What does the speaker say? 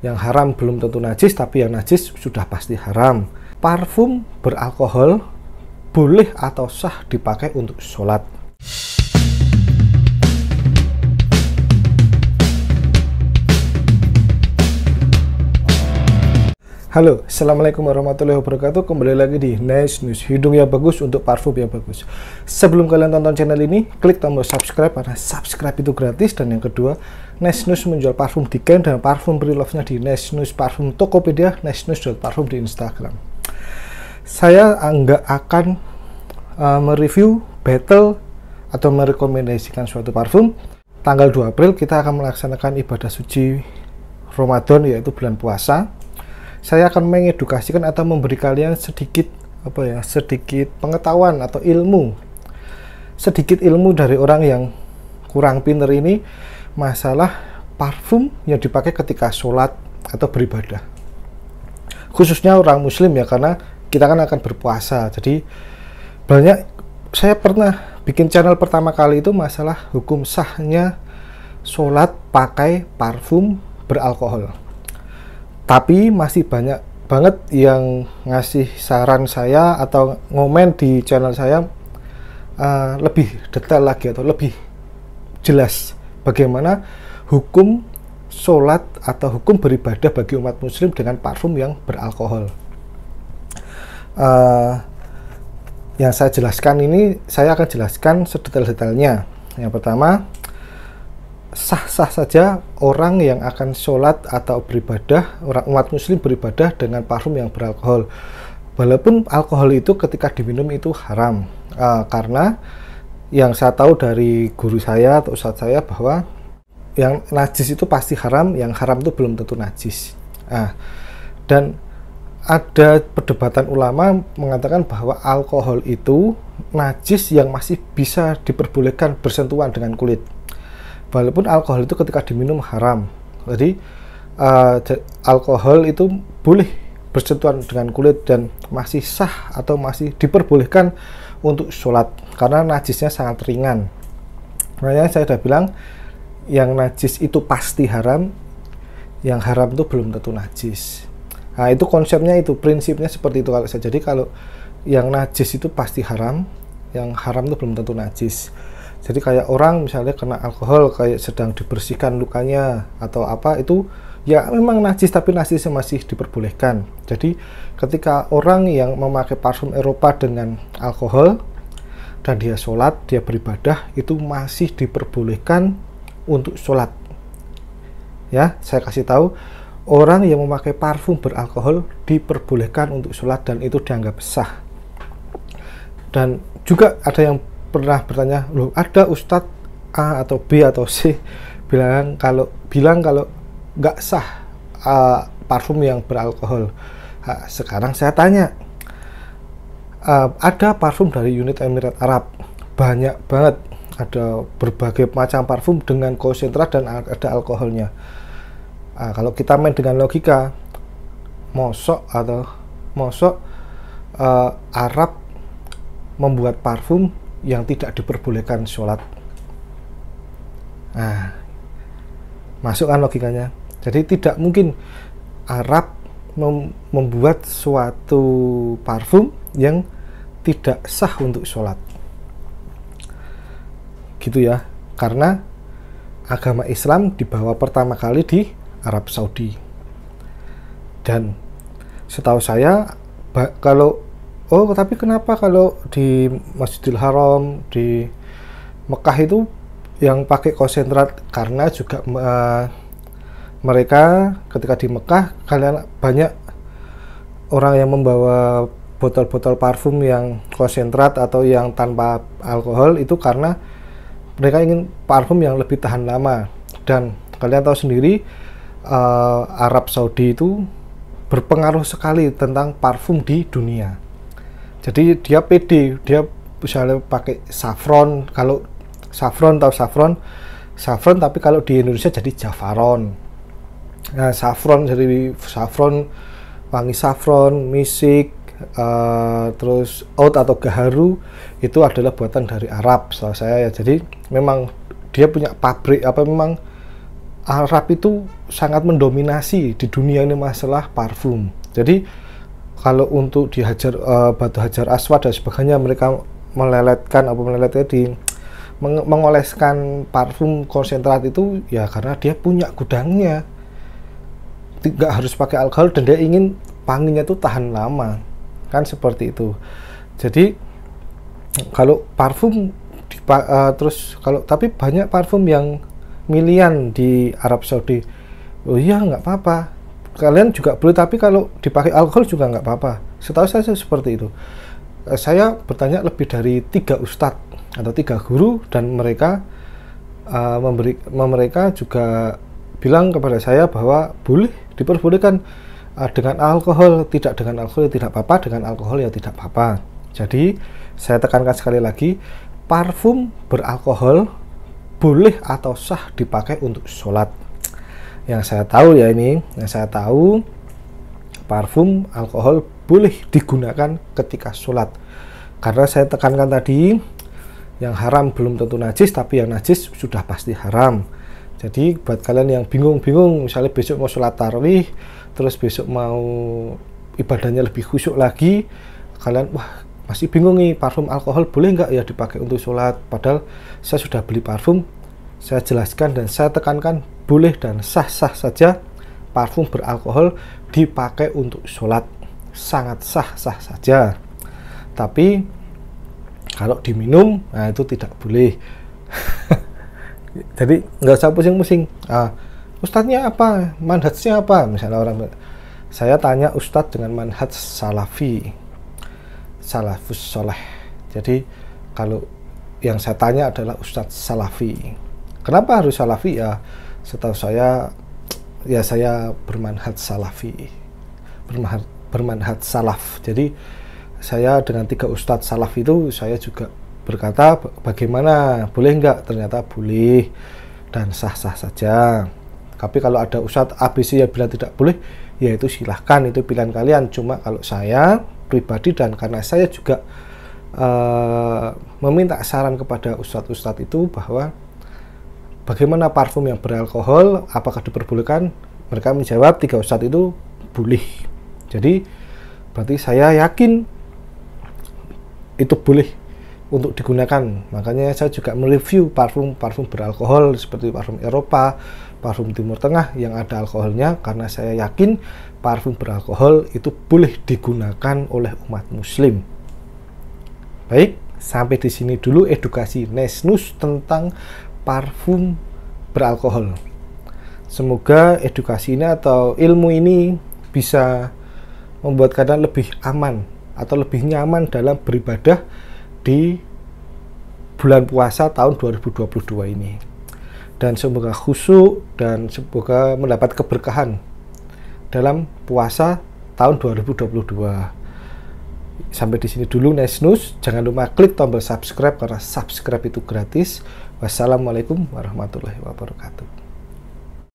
Yang haram belum tentu najis, tapi yang najis sudah pasti haram. Parfum beralkohol boleh atau sah dipakai untuk sholat. Halo, assalamualaikum warahmatullahi wabarakatuh. Kembali lagi di Nice News, hidung yang bagus untuk parfum yang bagus. Sebelum kalian tonton channel ini, klik tombol subscribe karena subscribe itu gratis. Dan yang kedua, Nice News menjual parfum di Ken dan parfum pre-love-nya di Nice News Parfum Tokopedia, Nice News Parfum di Instagram. Saya nggak akan mereview, battle, atau merekomendasikan suatu parfum. Tanggal 2 April kita akan melaksanakan ibadah suci Ramadan, yaitu bulan puasa. Saya akan mengedukasikan atau memberi kalian sedikit pengetahuan atau sedikit ilmu dari orang yang kurang pinter ini masalah parfum yang dipakai ketika sholat atau beribadah, khususnya orang muslim ya, karena kita kan akan berpuasa. Jadi saya pernah bikin channel pertama kali itu masalah hukum sahnya sholat pakai parfum beralkohol. Tapi masih banyak banget yang ngasih saran saya atau ngomen di channel saya lebih detail lagi atau lebih jelas bagaimana hukum sholat atau hukum beribadah bagi umat muslim dengan parfum yang beralkohol. Yang saya jelaskan ini, saya akan jelaskan sedetail-detailnya. Yang pertama, sah-sah saja orang yang akan sholat atau beribadah, orang umat muslim beribadah dengan parfum yang beralkohol, walaupun alkohol itu ketika diminum itu haram, karena yang saya tahu dari guru saya atau ustadz saya bahwa yang najis itu pasti haram, yang haram itu belum tentu najis. Dan ada perdebatan ulama mengatakan bahwa alkohol itu najis yang masih bisa diperbolehkan bersentuhan dengan kulit, walaupun alkohol itu ketika diminum haram. Jadi alkohol itu boleh bersentuhan dengan kulit dan masih sah atau masih diperbolehkan untuk sholat karena najisnya sangat ringan. Makanya saya sudah bilang yang najis itu pasti haram, yang haram itu belum tentu najis. Nah, itu konsepnya, itu prinsipnya seperti itu. Jadi kalau yang najis itu pasti haram, yang haram itu belum tentu najis. Jadi kayak orang misalnya kena alkohol, kayak sedang dibersihkan lukanya atau apa, itu ya memang najis, tapi najisnya masih diperbolehkan. Jadi ketika orang yang memakai parfum Eropa dengan alkohol dan dia sholat, dia beribadah, itu masih diperbolehkan untuk sholat. Ya, saya kasih tahu, orang yang memakai parfum beralkohol diperbolehkan untuk sholat dan itu dianggap sah. Dan juga ada yang pernah bertanya, loh ada Ustadz A atau B atau C bilang kalau nggak sah parfum yang beralkohol. Sekarang saya tanya, ada parfum dari unit Emirat Arab, banyak banget, ada berbagai macam parfum dengan konsentrat dan ada alkoholnya. Kalau kita main dengan logika, mosok Arab membuat parfum yang tidak diperbolehkan sholat. Masukkan logikanya. Jadi tidak mungkin Arab membuat suatu parfum yang tidak sah untuk sholat. Gitu ya. Karena agama Islam dibawa pertama kali di Arab Saudi. Dan setahu saya tapi kenapa kalau di Masjidil Haram di Mekah itu yang pakai konsentrat? Karena juga mereka ketika di Mekah banyak orang yang membawa botol-botol parfum yang konsentrat atau yang tanpa alkohol, itu karena mereka ingin parfum yang lebih tahan lama. Dan kalian tahu sendiri, Arab Saudi itu berpengaruh sekali tentang parfum di dunia. Jadi dia pede, dia misalnya pakai saffron, kalau saffron tapi kalau di Indonesia jadi jafaron. Nah, saffron jadi saffron, wangi saffron, misik, terus oud atau gaharu itu adalah buatan dari Arab, setahu saya ya. Jadi memang dia punya pabrik memang Arab itu sangat mendominasi di dunia ini masalah parfum. Jadi kalau untuk dihajar batu hajar aswad dan sebagainya, mereka mengoleskan parfum konsentrat itu ya karena dia punya gudangnya, tidak harus pakai alkohol, dan dia ingin wanginya itu tahan lama, kan seperti itu. Jadi kalau parfum tapi banyak parfum yang milian di Arab Saudi. Oh iya, nggak apa-apa, kalian juga boleh, tapi kalau dipakai alkohol juga nggak apa-apa. Setahu saya seperti itu. Saya bertanya lebih dari 3 ustadz atau 3 guru, dan mereka mereka juga bilang kepada saya bahwa boleh, diperbolehkan dengan alkohol, tidak dengan alkohol ya tidak apa-apa, dengan alkohol ya tidak apa-apa. Jadi saya tekankan sekali lagi, parfum beralkohol boleh atau sah dipakai untuk sholat. Yang saya tahu ya ini, yang saya tahu parfum alkohol boleh digunakan ketika sholat. Karena saya tekankan tadi, yang haram belum tentu najis, tapi yang najis sudah pasti haram. Jadi buat kalian yang bingung-bingung, misalnya besok mau sholat tarawih, terus besok mau ibadahnya lebih khusyuk lagi, kalian wah masih bingung nih, parfum alkohol boleh nggak ya dipakai untuk sholat? Padahal saya sudah beli parfum, saya jelaskan dan saya tekankan boleh dan sah-sah saja parfum beralkohol dipakai untuk sholat, sangat sah-sah saja. Tapi kalau diminum, nah itu tidak boleh. Jadi nggak usah pusing-pusing. Ustadznya apa? Manhajnya apa? Misalnya orang, saya tanya ustadz dengan manhaj salafi, salafus soleh. Jadi kalau yang saya tanya adalah ustadz salafi. Kenapa harus salafi? Ya setahu saya, ya saya bermanhaj salafi, bermanhaj salaf. Jadi saya dengan 3 ustadz salaf itu, saya juga berkata bagaimana, boleh nggak? Ternyata boleh dan sah-sah saja. Tapi kalau ada ustadz ABC yang bilang tidak boleh, ya itu silahkan, itu pilihan kalian. Cuma kalau saya pribadi, dan karena saya juga meminta saran kepada ustadz-ustadz itu bahwa bagaimana parfum yang beralkohol, apakah diperbolehkan? Mereka menjawab, 3 ustadz itu boleh. Jadi berarti saya yakin itu boleh untuk digunakan. Makanya saya juga mereview parfum beralkohol seperti parfum Eropa, parfum Timur Tengah yang ada alkoholnya, karena saya yakin parfum beralkohol itu boleh digunakan oleh umat muslim. Baik, sampai di sini dulu edukasi Nesnus tentang parfum beralkohol. Semoga edukasi ini atau ilmu ini bisa membuat kalian lebih aman atau lebih nyaman dalam beribadah di bulan puasa tahun 2022 ini. Dan semoga khusyuk dan semoga mendapat keberkahan dalam puasa tahun 2022. Sampai di sini dulu Nesnus. Jangan lupa klik tombol subscribe karena subscribe itu gratis. Wassalamualaikum warahmatullahi wabarakatuh.